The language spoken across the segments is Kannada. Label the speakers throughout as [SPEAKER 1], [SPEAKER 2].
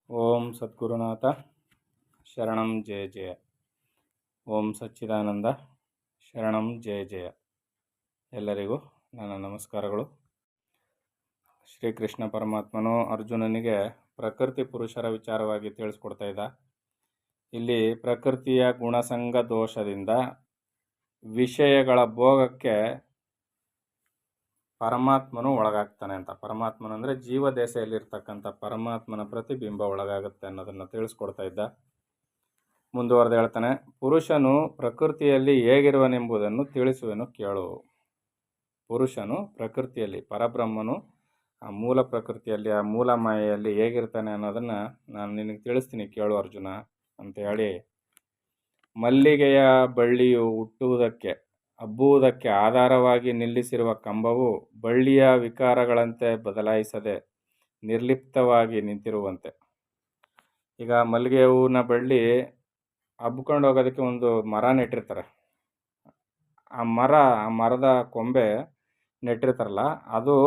[SPEAKER 1] ಓಂ ಸದ್ಗುರುನಾಥ ಶರಣಂ ಜಯ ಜಯ. ಓಂ ಸಚ್ಚಿದಾನಂದ ಶರಣಂ ಜಯ ಜಯ. ಎಲ್ಲರಿಗೂ ನನ್ನ ನಮಸ್ಕಾರಗಳು. ಶ್ರೀಕೃಷ್ಣ ಪರಮಾತ್ಮನು ಅರ್ಜುನನಿಗೆ ಪ್ರಕೃತಿ ಪುರುಷರ ವಿಚಾರವಾಗಿ ತಿಳಿಸ್ಕೊಡ್ತಾ ಇದ್ದ. ಇಲ್ಲಿ ಪ್ರಕೃತಿಯ ಗುಣಸಂಗ ದೋಷದಿಂದ ವಿಷಯಗಳ ಭೋಗಕ್ಕೆ ಪರಮಾತ್ಮನು ಒಳಗಾಗ್ತಾನೆ ಅಂತ. ಪರಮಾತ್ಮನ ಅಂದರೆ ಜೀವದೇಶೆಯಲ್ಲಿರ್ತಕ್ಕಂಥ ಪರಮಾತ್ಮನ ಪ್ರತಿಬಿಂಬ ಒಳಗಾಗುತ್ತೆ ಅನ್ನೋದನ್ನು ತಿಳಿಸ್ಕೊಡ್ತಾ ಇದ್ದ. ಮುಂದುವರೆದು ಹೇಳ್ತಾನೆ, ಪುರುಷನು ಪ್ರಕೃತಿಯಲ್ಲಿ ಹೇಗಿರುವನೆಂಬುದನ್ನು ತಿಳಿಸುವೆನು ಕೇಳು. ಪುರುಷನು ಪ್ರಕೃತಿಯಲ್ಲಿ, ಪರಬ್ರಹ್ಮನು ಆ ಮೂಲ ಪ್ರಕೃತಿಯಲ್ಲಿ, ಆ ಮೂಲ ಮಾಯೆಯಲ್ಲಿ ಹೇಗಿರ್ತಾನೆ ಅನ್ನೋದನ್ನು ನಾನು ನಿನಗೆ ತಿಳಿಸ್ತೀನಿ ಕೇಳು ಅರ್ಜುನ ಅಂತ ಹೇಳಿ, ಮಲ್ಲಿಗೆಯ ಬಳ್ಳಿಯು ಹುಟ್ಟುವುದಕ್ಕೆ ಹಬ್ಬುವುದಕ್ಕೆ ಆಧಾರವಾಗಿ ನಿಲ್ಲಿಸಿರುವ ಕಂಬವು ಬಳ್ಳಿಯ ವಿಕಾರಗಳಂತೆ ಬದಲಾಯಿಸದೆ ನಿರ್ಲಿಪ್ತವಾಗಿ ನಿಂತಿರುವಂತೆ. ಈಗ ಮಲ್ಲಿಗೆ ಹೂವಿನ ಬಳ್ಳಿ ಹಬ್ಕೊಂಡು ಹೋಗೋದಕ್ಕೆ ಒಂದು ಮರ ನೆಟ್ಟಿರ್ತಾರೆ. ಆ ಮರದ ಕೊಂಬೆ ನೆಟ್ಟಿರ್ತಾರಲ್ಲ, ಅದು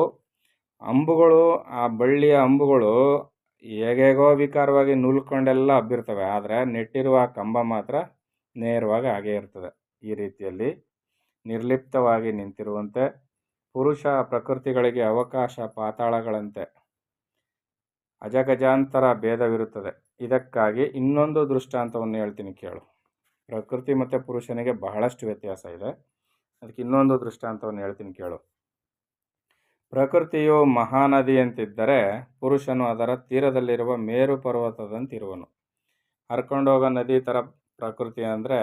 [SPEAKER 1] ಅಂಬುಗಳು, ಆ ಬಳ್ಳಿಯ ಅಂಬುಗಳು ಹೇಗೇಗೋ ವಿಕಾರವಾಗಿ ನೂಲ್ಕೊಂಡೆಲ್ಲ ಹಬ್ಬಿರ್ತವೆ. ಆದರೆ ನೆಟ್ಟಿರುವ ಕಂಬ ಮಾತ್ರ ನೇರವಾಗಿ ಹಾಗೇ ಇರ್ತದೆ. ಈ ರೀತಿಯಲ್ಲಿ ನಿರ್ಲಿಪ್ತವಾಗಿ ನಿಂತಿರುವಂತೆ ಪುರುಷ ಪ್ರಕೃತಿಗಳಿಗೆ ಅವಕಾಶ ಪಾತಾಳಗಳಂತೆ ಅಜಗಜಾಂತರ ಭೇದವಿರುತ್ತದೆ. ಇದಕ್ಕಾಗಿ ಇನ್ನೊಂದು ದೃಷ್ಟಾಂತವನ್ನು ಹೇಳ್ತೀನಿ ಕೇಳು. ಪ್ರಕೃತಿ ಮತ್ತು ಪುರುಷನಿಗೆ ಬಹಳಷ್ಟು ವ್ಯತ್ಯಾಸ ಇದೆ. ಅದಕ್ಕೆ ಇನ್ನೊಂದು ದೃಷ್ಟಾಂತವನ್ನು ಹೇಳ್ತೀನಿ ಕೇಳು. ಪ್ರಕೃತಿಯು ಮಹಾನದಿಯಂತಿದ್ದರೆ ಪುರುಷನು ಅದರ ತೀರದಲ್ಲಿರುವ ಮೇರು ಪರ್ವತದಂತಿರುವನು. ಹರ್ಕೊಂಡೋಗೋ ನದಿ ಥರ ಪ್ರಕೃತಿ ಅಂದರೆ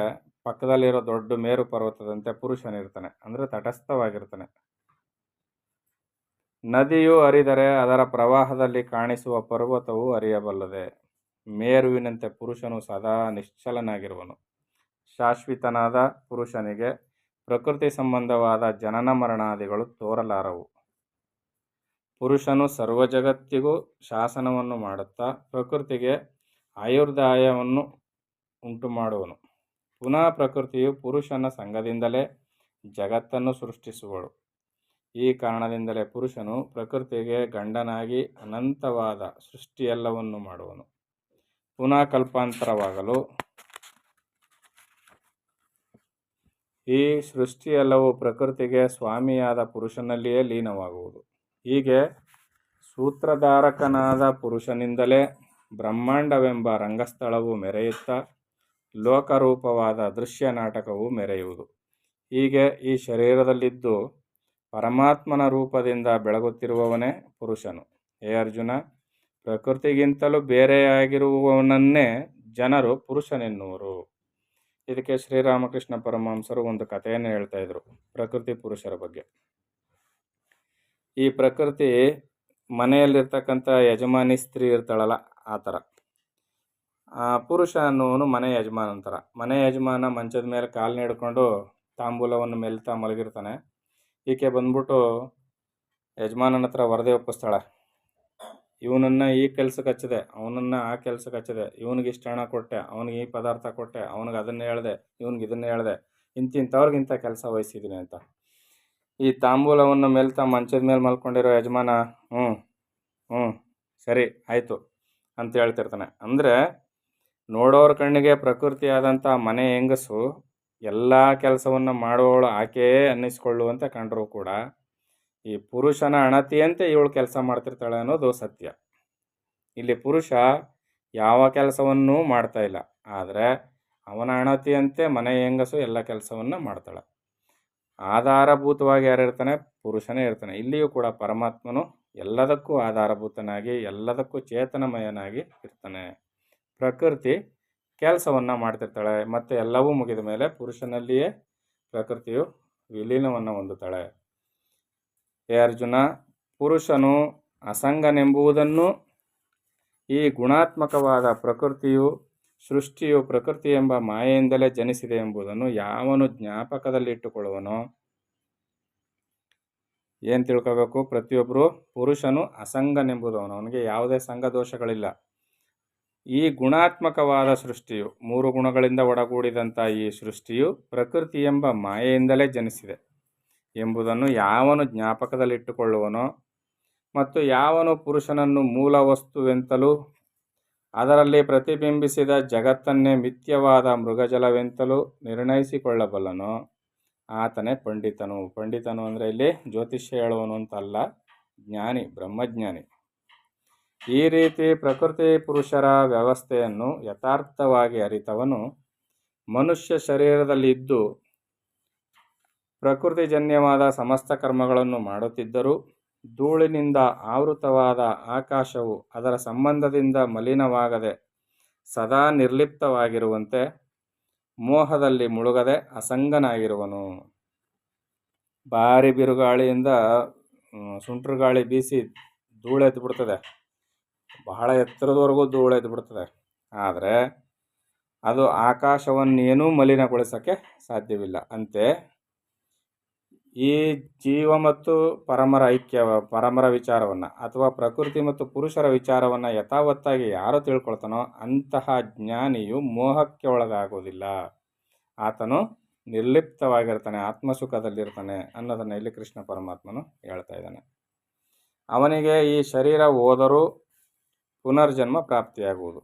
[SPEAKER 1] ಪಕ್ಕದಲ್ಲಿರೋ ದೊಡ್ಡ ಮೇರು ಪರ್ವತದಂತೆ ಪುರುಷನಿರ್ತಾನೆ, ಅಂದರೆ ತಟಸ್ಥವಾಗಿರ್ತಾನೆ. ನದಿಯು ಹರಿದರೆ ಅದರ ಪ್ರವಾಹದಲ್ಲಿ ಕಾಣಿಸುವ ಪರ್ವತವು ಹರಿಯಬಲ್ಲದೆ. ಮೇರುವಿನಂತೆ ಪುರುಷನು ಸದಾ ನಿಶ್ಚಲನಾಗಿರುವನು. ಶಾಶ್ವತನಾದ ಪುರುಷನಿಗೆ ಪ್ರಕೃತಿ ಸಂಬಂಧವಾದ ಜನನ ಮರಣಾದಿಗಳು ತೋರಲಾರವು. ಪುರುಷನು ಸರ್ವ ಜಗತ್ತಿಗೂ ಶಾಸನವನ್ನು ಮಾಡುತ್ತಾ ಪ್ರಕೃತಿಗೆ ಆಯುರ್ದಾಯವನ್ನು ಉಂಟು ಮಾಡುವನು. ಪುನಃ ಪ್ರಕೃತಿಯು ಪುರುಷನ ಸಂಘದಿಂದಲೇ ಜಗತ್ತನ್ನು ಸೃಷ್ಟಿಸುವಳು. ಈ ಕಾರಣದಿಂದಲೇ ಪುರುಷನು ಪ್ರಕೃತಿಗೆ ಗಂಡನಾಗಿ ಅನಂತವಾದ ಸೃಷ್ಟಿಯೆಲ್ಲವನ್ನು ಮಾಡುವನು. ಪುನಃ ಕಲ್ಪಾಂತರವಾಗಲು ಈ ಸೃಷ್ಟಿಯೆಲ್ಲವೂ ಪ್ರಕೃತಿಗೆ ಸ್ವಾಮಿಯಾದ ಪುರುಷನಲ್ಲಿಯೇ ಲೀನವಾಗುವುದು. ಹೀಗೆ ಸೂತ್ರಧಾರಕನಾದ ಪುರುಷನಿಂದಲೇ ಬ್ರಹ್ಮಾಂಡವೆಂಬ ರಂಗಸ್ಥಳವು ಮೆರೆಯುತ್ತಾ ಲೋಕರೂಪವಾದ ದೃಶ್ಯ ನಾಟಕವು ಮೆರೆಯುವುದು. ಹೀಗೆ ಈ ಶರೀರದಲ್ಲಿದ್ದು ಪರಮಾತ್ಮನ ರೂಪದಿಂದ ಬೆಳಗುತ್ತಿರುವವನೇ ಪುರುಷನು. ಹೇ ಅರ್ಜುನ, ಪ್ರಕೃತಿಗಿಂತಲೂ ಬೇರೆಯಾಗಿರುವವನನ್ನೇ ಜನರು ಪುರುಷನೆನ್ನುವರು. ಇದಕ್ಕೆ ಶ್ರೀರಾಮಕೃಷ್ಣ ಪರಮಹಂಸರು ಒಂದು ಕಥೆಯನ್ನು ಹೇಳ್ತಾ ಇದ್ರು ಪ್ರಕೃತಿ ಪುರುಷರ ಬಗ್ಗೆ. ಈ ಪ್ರಕೃತಿ ಮನೆಯಲ್ಲಿರ್ತಕ್ಕಂಥ ಯಜಮಾನಿ ಸ್ತ್ರೀ ಇರ್ತಾಳಲ್ಲ, ಆ ಥರ. ಪುರುಷ ಅನ್ನುವನು ಮನೆ ಯಜಮಾನ ಅಂತಾರ. ಮನೆ ಯಜಮಾನ ಮಂಚದ ಮೇಲೆ ಕಾಲು ಹಿಡ್ಕೊಂಡು ತಾಂಬೂಲವನ್ನು ಮೆಲ್ತಾ ಮಲಗಿರ್ತಾನೆ. ಈಕೆ ಬಂದ್ಬಿಟ್ಟು ಯಜಮಾನನ ಹತ್ರ ವರದಿ ಒಪ್ಪಿಸ್ತಾಳೆ. ಇವನನ್ನು ಈ ಕೆಲ್ಸಕ್ಕೆ ಹಚ್ಚಿದೆ, ಅವನನ್ನು ಆ ಕೆಲ್ಸಕ್ಕೆ ಹಚ್ಚಿದೆ, ಇವನಿಗೆ ಇಷ್ಟು ಹಣ ಕೊಟ್ಟೆ, ಅವನಿಗೆ ಈ ಪದಾರ್ಥ ಕೊಟ್ಟೆ, ಅವನಿಗೆ ಅದನ್ನೇ ಹೇಳಿದೆ, ಇವನಿಗೆ ಇದನ್ನೇ ಹೇಳಿದೆ, ಇಂತಿಂಥವ್ರಿಗಿಂತ ಕೆಲಸ ವಹಿಸಿದ್ದೀನಿ ಅಂತ. ಈ ತಾಂಬೂಲವನ್ನು ಮೆಲ್ತಾ ಮಂಚದ ಮೇಲೆ ಮಲ್ಕೊಂಡಿರೋ ಯಜಮಾನ ಹ್ಞೂ ಸರಿ ಆಯಿತು ಅಂತ ಹೇಳ್ತಿರ್ತಾನೆ. ಅಂದರೆ ನೋಡೋರ ಕಣ್ಣಿಗೆ ಪ್ರಕೃತಿಯಾದಂಥ ಮನೆ ಹೆಂಗಸು ಎಲ್ಲ ಕೆಲಸವನ್ನು ಮಾಡುವವಳು ಆಕೆಯೇ ಅನ್ನಿಸ್ಕೊಳ್ಳುವಂತೆ ಕಂಡರೂ ಕೂಡ ಈ ಪುರುಷನ ಅಣತಿಯಂತೆ ಇವಳು ಕೆಲಸ ಮಾಡ್ತಿರ್ತಾಳೆ ಅನ್ನೋದು ಸತ್ಯ. ಇಲ್ಲಿ ಪುರುಷ ಯಾವ ಕೆಲಸವನ್ನೂ ಮಾಡ್ತಾ ಇಲ್ಲ, ಆದರೆ ಅವನ ಅಣತಿಯಂತೆ ಮನೆ ಹೆಂಗಸು ಎಲ್ಲ ಕೆಲಸವನ್ನು ಮಾಡ್ತಾಳೆ. ಆಧಾರಭೂತವಾಗಿ ಯಾರಿರ್ತಾನೆ? ಪುರುಷನೇ ಇರ್ತಾನೆ. ಇಲ್ಲಿಯೂ ಕೂಡ ಪರಮಾತ್ಮನು ಎಲ್ಲದಕ್ಕೂ ಆಧಾರಭೂತನಾಗಿ ಎಲ್ಲದಕ್ಕೂ ಚೇತನಮಯನಾಗಿ ಇರ್ತಾನೆ. ಪ್ರಕೃತಿ ಕೆಲಸವನ್ನು ಮಾಡ್ತಿರ್ತಾಳೆ, ಮತ್ತು ಎಲ್ಲವೂ ಮುಗಿದ ಮೇಲೆ ಪುರುಷನಲ್ಲಿಯೇ ಪ್ರಕೃತಿಯು ವಿಲೀನವನ್ನು ಹೊಂದುತ್ತಾಳೆ. ಹೇ ಅರ್ಜುನ, ಪುರುಷನು ಅಸಂಗನೆಂಬುದನ್ನು, ಈ ಗುಣಾತ್ಮಕವಾದ ಸೃಷ್ಟಿಯು ಪ್ರಕೃತಿ ಎಂಬ ಮಾಯೆಯಿಂದಲೇ ಜನಿಸಿದೆ ಎಂಬುದನ್ನು ಯಾವನು ಜ್ಞಾಪಕದಲ್ಲಿಟ್ಟುಕೊಳ್ಳುವನೋ. ಏನು ತಿಳ್ಕೋಬೇಕು? ಪ್ರತಿಯೊಬ್ಬರು ಪುರುಷನು ಅಸಂಗನೆಂಬುದವನು, ಅವನಿಗೆ ಯಾವುದೇ ಸಂಘ ದೋಷಗಳಿಲ್ಲ. ಈ ಗುಣಾತ್ಮಕವಾದ ಸೃಷ್ಟಿಯು, 3 ಗುಣಗಳಿಂದ ಒಡಗೂಡಿದಂಥ ಈ ಸೃಷ್ಟಿಯು ಪ್ರಕೃತಿ ಎಂಬ ಮಾಯೆಯಿಂದಲೇ ಜನಿಸಿದೆ ಎಂಬುದನ್ನು ಯಾವನು ಜ್ಞಾಪಕದಲ್ಲಿಟ್ಟುಕೊಳ್ಳುವನೋ, ಮತ್ತು ಯಾವನು ಪುರುಷನನ್ನು ಮೂಲ ವಸ್ತುವೆಂತಲೂ ಅದರಲ್ಲಿ ಪ್ರತಿಬಿಂಬಿಸಿದ ಜಗತ್ತನ್ನೇ ಮಿಥ್ಯವಾದ ಮೃಗಜಲವೆಂತಲೂ ನಿರ್ಣಯಿಸಿಕೊಳ್ಳಬಲ್ಲನೋ ಆತನೇ ಪಂಡಿತನು. ಪಂಡಿತನು ಅಂದರೆ ಇಲ್ಲಿ ಜ್ಯೋತಿಷ್ಯ ಹೇಳುವನು ಅಂತಲ್ಲ, ಜ್ಞಾನಿ, ಬ್ರಹ್ಮಜ್ಞಾನಿ. ಈ ರೀತಿ ಪ್ರಕೃತಿ ಪುರುಷರ ವ್ಯವಸ್ಥೆಯನ್ನು ಯಥಾರ್ಥವಾಗಿ ಅರಿತವನು ಮನುಷ್ಯ ಶರೀರದಲ್ಲಿ ಇದ್ದು ಪ್ರಕೃತಿಜನ್ಯವಾದ ಸಮಸ್ತ ಕರ್ಮಗಳನ್ನು ಮಾಡುತ್ತಿದ್ದರೂ ಧೂಳಿನಿಂದ ಆವೃತವಾದ ಆಕಾಶವು ಅದರ ಸಂಬಂಧದಿಂದ ಮಲಿನವಾಗದೆ ಸದಾ ನಿರ್ಲಿಪ್ತವಾಗಿರುವಂತೆ ಮೋಹದಲ್ಲಿ ಮುಳುಗದೆ ಅಸಂಗನಾಗಿರುವನು. ಭಾರಿ ಬಿರುಗಾಳಿಯಿಂದ ಸುಂಟ್ರು ಗಾಳಿ ಬೀಸಿ ಧೂಳೆದ್ದು ಬಿಡ್ತದೆ, ಬಹಳ ಎತ್ತರದವರೆಗೂ ಧೂಳೆದ್ದು ಬಿಡ್ತದೆ. ಆದರೆ ಅದು ಆಕಾಶವನ್ನೇನೂ ಮಲಿನಗೊಳಿಸೋಕ್ಕೆ ಸಾಧ್ಯವಿಲ್ಲ. ಅಂತೆ ಈ ಜೀವ ಮತ್ತು ಪರಮರ ವಿಚಾರವನ್ನು ಅಥವಾ ಪ್ರಕೃತಿ ಮತ್ತು ಪುರುಷರ ವಿಚಾರವನ್ನು ಯಥಾವತ್ತಾಗಿ ಯಾರು ತಿಳ್ಕೊಳ್ತಾನೋ ಅಂತಹ ಜ್ಞಾನಿಯು ಮೋಹಕ್ಕೆ ಒಳಗಾಗುವುದಿಲ್ಲ. ಆತನು ನಿರ್ಲಿಪ್ತವಾಗಿರ್ತಾನೆ, ಆತ್ಮಸುಖದಲ್ಲಿರ್ತಾನೆ ಅನ್ನೋದನ್ನು ಇಲ್ಲಿ ಕೃಷ್ಣ ಪರಮಾತ್ಮನು ಹೇಳ್ತಾ ಇದ್ದಾನೆ. ಅವನಿಗೆ ಈ ಶರೀರ ಹೋದರೂ ಪುನರ್ಜನ್ಮ ಪ್ರಾಪ್ತಿಯಾಗುವುದು.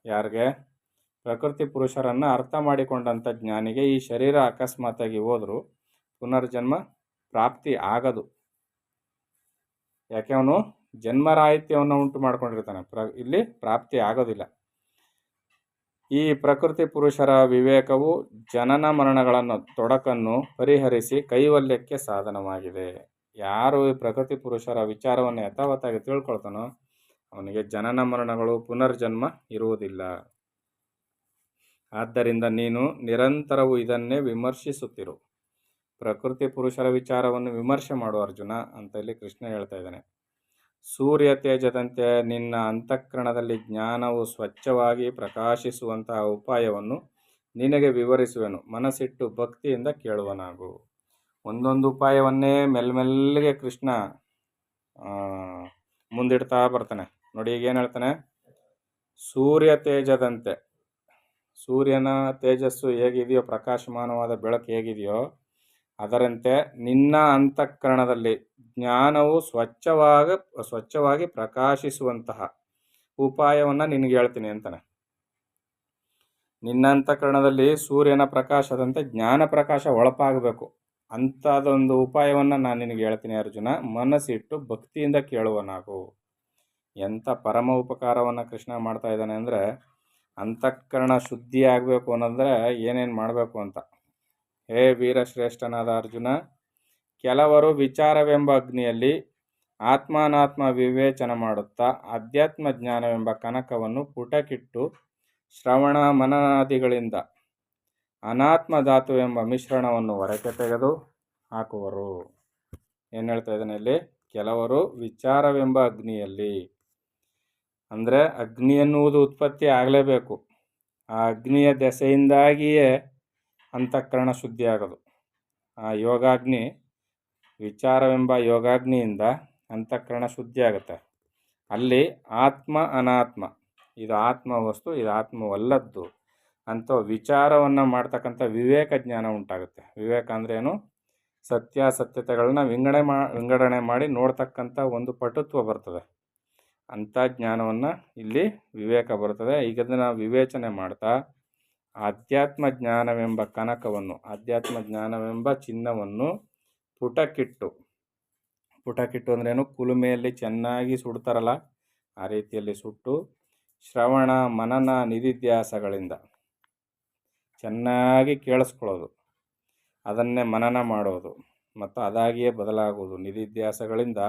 [SPEAKER 1] ಯಾರಿಗೆ? ಪ್ರಕೃತಿ ಪುರುಷರನ್ನು ಅರ್ಥ ಮಾಡಿಕೊಂಡಂಥ ಜ್ಞಾನಿಗೆ ಈ ಶರೀರ ಅಕಸ್ಮಾತಾಗಿ ಹೋದರೂ ಪುನರ್ಜನ್ಮ ಪ್ರಾಪ್ತಿ ಆಗದು. ಯಾಕೆ? ಅವನು ಜನ್ಮರಾಹಿತ್ಯವನ್ನು ಉಂಟು ಮಾಡ್ಕೊಂಡಿರ್ತಾನೆ, ಇಲ್ಲಿ ಪ್ರಾಪ್ತಿ ಆಗೋದಿಲ್ಲ. ಈ ಪ್ರಕೃತಿ ಪುರುಷರ ವಿವೇಕವು ಜನನ ಮರಣಗಳನ್ನು ತೊಡಕನ್ನು ಪರಿಹರಿಸಿ ಕೈವಲ್ಯಕ್ಕೆ ಸಾಧನವಾಗಿದೆ. ಯಾರು ಈ ಪ್ರಕೃತಿ ಪುರುಷರ ವಿಚಾರವನ್ನು ಯಥಾವತ್ತಾಗಿ ತಿಳ್ಕೊಳ್ತಾನೋ ಅವನಿಗೆ ಜನನ ಮರಣಗಳು, ಪುನರ್ಜನ್ಮ ಇರುವುದಿಲ್ಲ. ಆದ್ದರಿಂದ ನೀನು ನಿರಂತರವೂ ಇದನ್ನೇ ವಿಮರ್ಶಿಸುತ್ತಿರು. ಪ್ರಕೃತಿ ಪುರುಷರ ವಿಚಾರವನ್ನು ವಿಮರ್ಶೆ ಮಾಡು ಅರ್ಜುನ ಅಂತ ಇಲ್ಲಿ ಕೃಷ್ಣ ಹೇಳ್ತಾ ಇದ್ದಾನೆ. ಸೂರ್ಯ ತೇಜದಂತೆ ನಿನ್ನ ಅಂತಃಕರಣದಲ್ಲಿ ಜ್ಞಾನವು ಸ್ವಚ್ಛವಾಗಿ ಪ್ರಕಾಶಿಸುವಂತಹ ಉಪಾಯವನ್ನು ನಿನಗೆ ವಿವರಿಸುವೆನು. ಮನಸ್ಸಿಟ್ಟು ಭಕ್ತಿಯಿಂದ ಕೇಳುವನಾಗು. ಒಂದೊಂದು ಉಪಾಯವನ್ನೇ ಮೆಲ್ಲಗೆ ಕೃಷ್ಣ ಮುಂದಿಡ್ತಾ ಬರ್ತಾನೆ. ನೋಡಿ, ಈಗ ಏನು ಹೇಳ್ತಾನೆ? ಸೂರ್ಯ ತೇಜದಂತೆ, ಸೂರ್ಯನ ತೇಜಸ್ಸು ಹೇಗಿದೆಯೋ, ಪ್ರಕಾಶಮಾನವಾದ ಬೆಳಕು ಹೇಗಿದೆಯೋ ಅದರಂತೆ ನಿನ್ನ ಅಂತಃಕರಣದಲ್ಲಿ ಜ್ಞಾನವು ಸ್ವಚ್ಛವಾಗಿ ಪ್ರಕಾಶಿಸುವಂತಹ ಉಪಾಯವನ್ನು ನಿನಗೆ ಹೇಳ್ತೀನಿ ಅಂತಾನೆ. ನಿನ್ನ ಅಂತಃಕರಣದಲ್ಲಿ ಸೂರ್ಯನ ಪ್ರಕಾಶದಂತೆ ಜ್ಞಾನ ಪ್ರಕಾಶ ಹೊಳಪಾಗಬೇಕು. ಅಂಥದ್ದೊಂದು ಉಪಾಯವನ್ನು ನಾನು ನಿನಗೆ ಹೇಳ್ತೀನಿ ಅರ್ಜುನ, ಮನಸ್ಸಿಟ್ಟು ಭಕ್ತಿಯಿಂದ ಕೇಳುವನಾಗು. ಎಂಥ ಪರಮ ಉಪಕಾರವನ್ನು ಕೃಷ್ಣ ಮಾಡ್ತಾ ಇದ್ದಾನೆ ಅಂದರೆ, ಅಂತಃಕರಣ ಶುದ್ಧಿ ಆಗಬೇಕು ಅನ್ನೋದ್ರೆ ಏನೇನು ಮಾಡಬೇಕು ಅಂತ. ಹೇ ವೀರಶ್ರೇಷ್ಠನಾದ ಅರ್ಜುನ, ಕೆಲವರು ವಿಚಾರವೆಂಬ ಅಗ್ನಿಯಲ್ಲಿ ಆತ್ಮಾನಾತ್ಮ ವಿವೇಚನ ಮಾಡುತ್ತಾ ಅಧ್ಯಾತ್ಮ ಜ್ಞಾನವೆಂಬ ಕನಕವನ್ನು ಪುಟಕಿಟ್ಟು ಶ್ರವಣ ಮನನಾದಿಗಳಿಂದ ಅನಾತ್ಮ ಧಾತುವೆಂಬ ಮಿಶ್ರಣವನ್ನು ಹೊರಕ್ಕೆ ತೆಗೆದು ಹಾಕುವರು. ಏನು ಹೇಳ್ತಾ ಇದ್ದಾನೆ ಇಲ್ಲಿ? ಕೆಲವರು ವಿಚಾರವೆಂಬ ಅಗ್ನಿಯಲ್ಲಿ, ಅಂದರೆ ಅಗ್ನಿ ಎನ್ನುವುದು ಉತ್ಪತ್ತಿ ಆಗಲೇಬೇಕು. ಆ ಅಗ್ನಿಯ ದೆಸೆಯಿಂದಾಗಿಯೇ ಅಂತಃಕರಣ ಶುದ್ಧಿ ಆಗೋದು. ಆ ಯೋಗಾಗ್ನಿ, ವಿಚಾರವೆಂಬ ಯೋಗಾಗ್ನಿಯಿಂದ ಅಂತಃಕರಣ ಶುದ್ಧಿ ಆಗುತ್ತೆ. ಅಲ್ಲಿ ಆತ್ಮ ಅನಾತ್ಮ, ಇದು ಆತ್ಮ ವಸ್ತು, ಇದು ಆತ್ಮವಲ್ಲದ್ದು ಅಂತ ವಿಚಾರವನ್ನು ಮಾಡ್ತಕ್ಕಂಥ ವಿವೇಕ ಜ್ಞಾನ ಉಂಟಾಗುತ್ತೆ. ವಿವೇಕ ಅಂದ್ರೇನು? ಸತ್ಯಾಸತ್ಯತೆಗಳನ್ನ ವಿಂಗಡಣೆ ಮಾಡಿ ನೋಡ್ತಕ್ಕಂಥ ಒಂದು ಪಟುತ್ವ ಬರ್ತದೆ. ಅಂಥ ಜ್ಞಾನವನ್ನು ಇಲ್ಲಿ ವಿವೇಕ ಬರ್ತದೆ. ಈಗ ಅದನ್ನು ವಿವೇಚನೆ ಮಾಡ್ತಾ ಆಧ್ಯಾತ್ಮ ಜ್ಞಾನವೆಂಬ ಕನಕವನ್ನು, ಆಧ್ಯಾತ್ಮ ಜ್ಞಾನವೆಂಬ ಚಿನ್ನವನ್ನು ಪುಟಕಿಟ್ಟು ಅಂದ್ರೇನು? ಕುಲುಮೆಯಲ್ಲಿ ಚೆನ್ನಾಗಿ ಸುಡ್ತಾರಲ್ಲ ಆ ರೀತಿಯಲ್ಲಿ ಸುಟ್ಟು ಶ್ರವಣ ಮನನ ನಿಧಿಧ್ಯಾಸಗಳಿಂದ ಚೆನ್ನಾಗಿ ಕೇಳಿಸ್ಕೊಳ್ಳೋದು, ಅದನ್ನೇ ಮನನ ಮಾಡೋದು ಮತ್ತು ಅದಾಗಿಯೇ ಬದಲಾಗುವುದು. ನಿಧಿಧ್ಯಾಸಗಳಿಂದ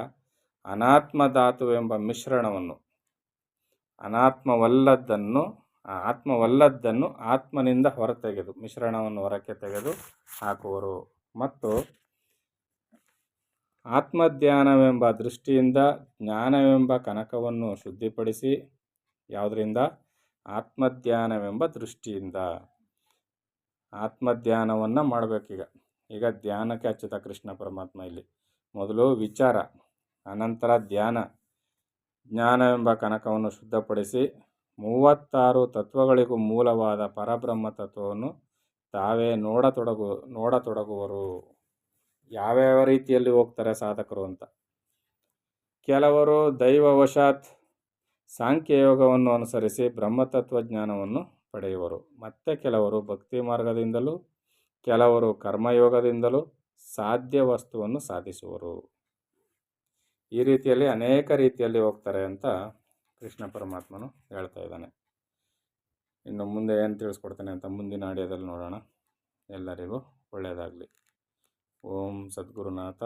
[SPEAKER 1] ಅನಾತ್ಮ ಧಾತುವೆಂಬ ಮಿಶ್ರಣವನ್ನು, ಆತ್ಮವಲ್ಲದ್ದನ್ನು ಆತ್ಮನಿಂದ ಹೊರತೆಗೆದು, ಮಿಶ್ರಣವನ್ನು ಹೊರಕ್ಕೆ ತೆಗೆದು ಹಾಕುವರು. ಮತ್ತು ಆತ್ಮಧ್ಯಾನವೆಂಬ ದೃಷ್ಟಿಯಿಂದ ಜ್ಞಾನವೆಂಬ ಕನಕವನ್ನು ಶುದ್ಧಿಪಡಿಸಿ, ಯಾವುದರಿಂದ? ಆತ್ಮಧ್ಯಾನವೆಂಬ ದೃಷ್ಟಿಯಿಂದ ಆತ್ಮಧ್ಯಾನವನ್ನು ಮಾಡಬೇಕೀಗ. ಈಗ ಧ್ಯಾನಕ್ಕೆ ಹಚ್ಚಿದ ಕೃಷ್ಣ ಪರಮಾತ್ಮ ಇಲ್ಲಿ. ಮೊದಲು ವಿಚಾರ, ಅನಂತರ ಧ್ಯಾನ. ಜ್ಞಾನವೆಂಬ ಕನಕವನ್ನು ಶುದ್ಧಪಡಿಸಿ 36 ತತ್ವಗಳಿಗೂ ಮೂಲವಾದ ಪರಬ್ರಹ್ಮ ತತ್ವವನ್ನು ತಾವೇ ನೋಡತೊಡಗುವರು. ಯಾವ್ಯಾವ ರೀತಿಯಲ್ಲಿ ಹೋಗ್ತಾರೆ ಸಾಧಕರು ಅಂತ. ಕೆಲವರು ದೈವವಶಾತ್ ಸಾಂಖ್ಯಯೋಗವನ್ನು ಅನುಸರಿಸಿ ಬ್ರಹ್ಮತತ್ವಜ್ಞಾನವನ್ನು ಪಡೆಯುವರು. ಮತ್ತೆ ಕೆಲವರು ಭಕ್ತಿ ಮಾರ್ಗದಿಂದಲೂ ಕೆಲವರು ಕರ್ಮಯೋಗದಿಂದಲೂ ಸಾಧ್ಯ ವಸ್ತುವನ್ನು ಸಾಧಿಸುವರು. ಈ ರೀತಿಯಲ್ಲಿ ಅನೇಕ ರೀತಿಯಲ್ಲಿ ಹೋಗ್ತಾರೆ ಅಂತ ಕೃಷ್ಣ ಪರಮಾತ್ಮನು ಹೇಳ್ತಾ ಇದ್ದಾನೆ. ಇನ್ನು ಮುಂದೆ ಏನು ತಿಳಿಸ್ಕೊಡ್ತಾನೆ ಅಂತ ಮುಂದಿನ ಆಡಿಯೋದಲ್ಲಿ ನೋಡೋಣ. ಎಲ್ಲರಿಗೂ ಒಳ್ಳೆಯದಾಗಲಿ. ಓಂ ಸದ್ಗುರುನಾಥ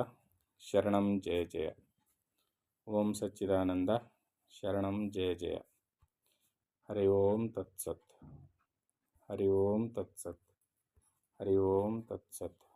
[SPEAKER 1] ಶರಣಂ ಜಯ ಜಯ. ಓಂ ಸಚ್ಚಿದಾನಂದ ಶರಣಂ ಜಯ ಜಯ. ಹರಿ ಓಂ ತತ್ಸತ್. ಹರಿ ಓಂ ತತ್ಸತ್. ಹರಿ ಓಂ ತತ್ಸತ್.